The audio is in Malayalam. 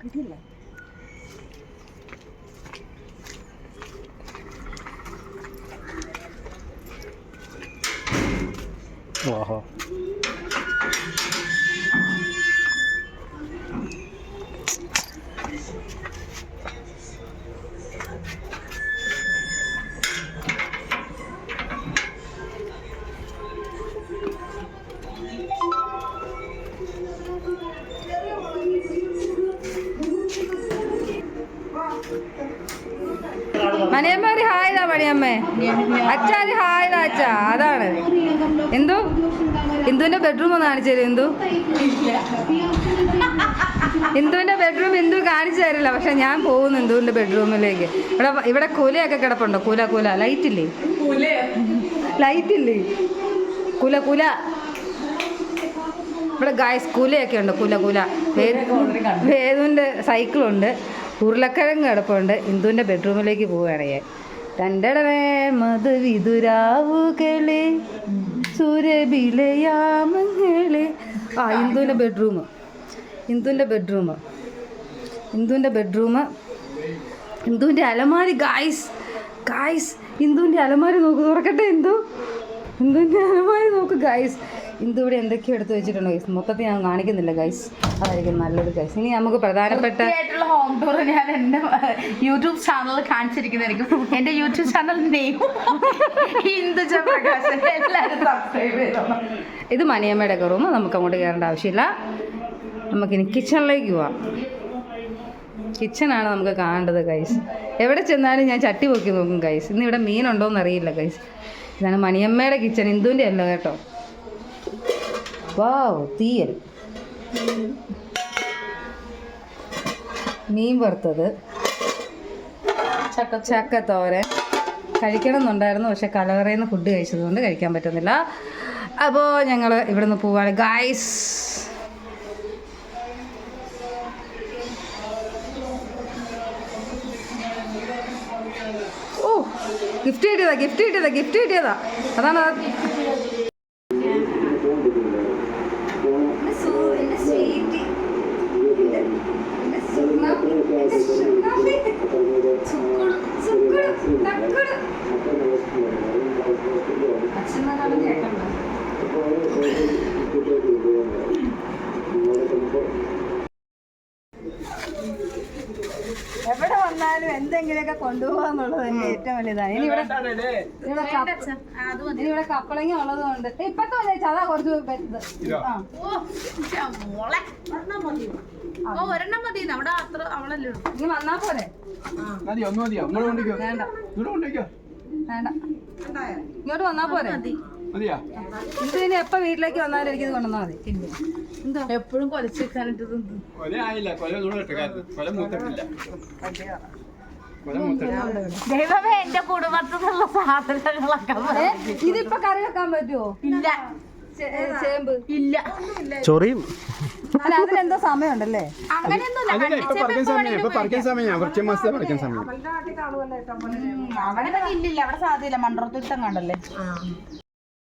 കിട്ടിയില്ല. ഓഹോ മണിയമ്മ ഒരു ഹായ് മണിയമ്മേ. അച്ഛ ഒരു ഹായ് അച്ഛ. അതാണ് എന്തു ഇന്ദുവിന്റെ ബെഡ്റൂം ഒന്ന് കാണിച്ചു തരും. ഇന്ദുവിന്റെ ബെഡ്റൂം ഇന്ദു കാണിച്ചു തരില്ല. പക്ഷെ ഞാൻ പോകുന്നു ഇന്ദുവിന്റെ ബെഡ്റൂമിലേക്ക്. ഇവിടെ കുലയൊക്കെ കിടപ്പുണ്ടോ? കുല ലൈറ്റ് ഇല്ലേ? കുല ഇവിടെ ഗായ്സ് കുലയൊക്കെ ഉണ്ട്. കുല വേദുവിൻ്റെ സൈക്കിളുണ്ട്. ഉരുളക്കിഴങ്ങ് കിടപ്പുണ്ട്. ഇന്ദുവിൻ്റെ ബെഡ്റൂമിലേക്ക് പോവുകയാണ് ഞാൻ. രണ്ടടവേ മധുവിതുരാവുകളെ സുരബിലയാമങ്ങളെ. ഇന്ദുവിൻ്റെ ബെഡ്റൂം. ഇന്ദുവിൻ്റെ അലമാരി ഗായ്സ്. ഇന്ദുവിൻ്റെ അലമാരി നോക്ക്. തുറക്കട്ടെ ഇന്ദുവിൻ്റെ അലമാരി നോക്ക് ഗായ്സ്. ഇന്ദു ഇവിടെ എന്തൊക്കെയോ എടുത്ത് വെച്ചിട്ടുണ്ടോ ഗൈസ്? മൊത്തത്തിൽ ഞാൻ കാണിക്കുന്നില്ല ഗൈസ്. അതായിരിക്കും നല്ലത് ഗൈസ്. ഇനി നമുക്ക് പ്രധാനപ്പെട്ട ഹോം ടൂർ ഞാൻ എൻ്റെ യൂട്യൂബ് ചാനലിൽ കാണിച്ചിരിക്കുന്നതായിരിക്കും. എൻ്റെ YouTube channel name Induja Prakashan. എല്ലാവരും സബ്സ്ക്രൈബ് ചെയ്തോളാം. ഇത് മണിയമ്മയുടെ ഒക്കെ റൂം. നമുക്ക് അങ്ങോട്ട് കയറേണ്ട ആവശ്യമില്ല. നമുക്കിനി കിച്ചണിലേക്ക് പോവാം. കിച്ചണാണ് നമുക്ക് കാണേണ്ടത് ഗൈസ്. എവിടെ ചെന്നാലും ഞാൻ ചട്ടി പൊക്കി നോക്കും ഗൈസ്. ഇന്ന് ഇവിടെ മീനുണ്ടോയെന്ന് അറിയില്ല ഗൈസ്. ഇതാണ് മണിയമ്മയുടെ കിച്ചൺ. ഇന്ദുവിൻ്റെ അല്ല കേട്ടോ. വാവ്, തീയൽ, മീൻ വറുത്തത്, ചക്കത്തോരൻ കഴിക്കണം എന്നുണ്ടായിരുന്നു. പക്ഷെ കലവറയിൽ നിന്ന് ഫുഡ് കഴിച്ചതുകൊണ്ട് കഴിക്കാൻ പറ്റുന്നില്ല. അപ്പോൾ ഞങ്ങൾ ഇവിടെ നിന്ന് പോവാണ് ഗായ്സ്. ഓ, ഗിഫ്റ്റ് കിട്ടിയതാ. അതാണ് എവിടെ വന്നാലും എന്തെങ്കിലുമൊക്കെ കൊണ്ടുപോകാന്നുള്ളത് തന്നെ ഏറ്റവും വലുതാണ്. ഇനി ഇവിടെ കപ്പളങ്ങ ഉള്ളത് കൊണ്ട് ഇപ്പത്തെ അതാ കുറച്ച് പറ്റുന്നത്. ഒരെണ്ണം മതി. അവിടെ അത്ര അവളല്ലേ ഇനി വന്നാ പോരെ? വേണ്ട, ഇങ്ങോട്ട് വന്നാ പോരെ? ഇതിന് എപ്പോ വീട്ടിലേക്ക് വന്നാലും എനിക്കിത് കൊണ്ടുവന്നാ മതി. എന്താ എപ്പോഴും കൊലച്ച് വെക്കാനിട്ട് ദൈവമേ, എന്റെ കുടുംബത്തിലുള്ള സാധനങ്ങളൊക്കെ ഇതിപ്പോ കറി വെക്കാൻ പറ്റുമോ? ഇല്ല. ചേമ്പ് ഇല്ല. ചൊറിയും. അല്ല, അതിനെന്തോ സമയമുണ്ടല്ലേ? അങ്ങനെയൊന്നുമില്ല. അവിടെ ഇല്ലില്ല. അവിടെ സാധ്യല്ല. മണ്ടറത്തിട്ടം കണ്ടല്ലേ.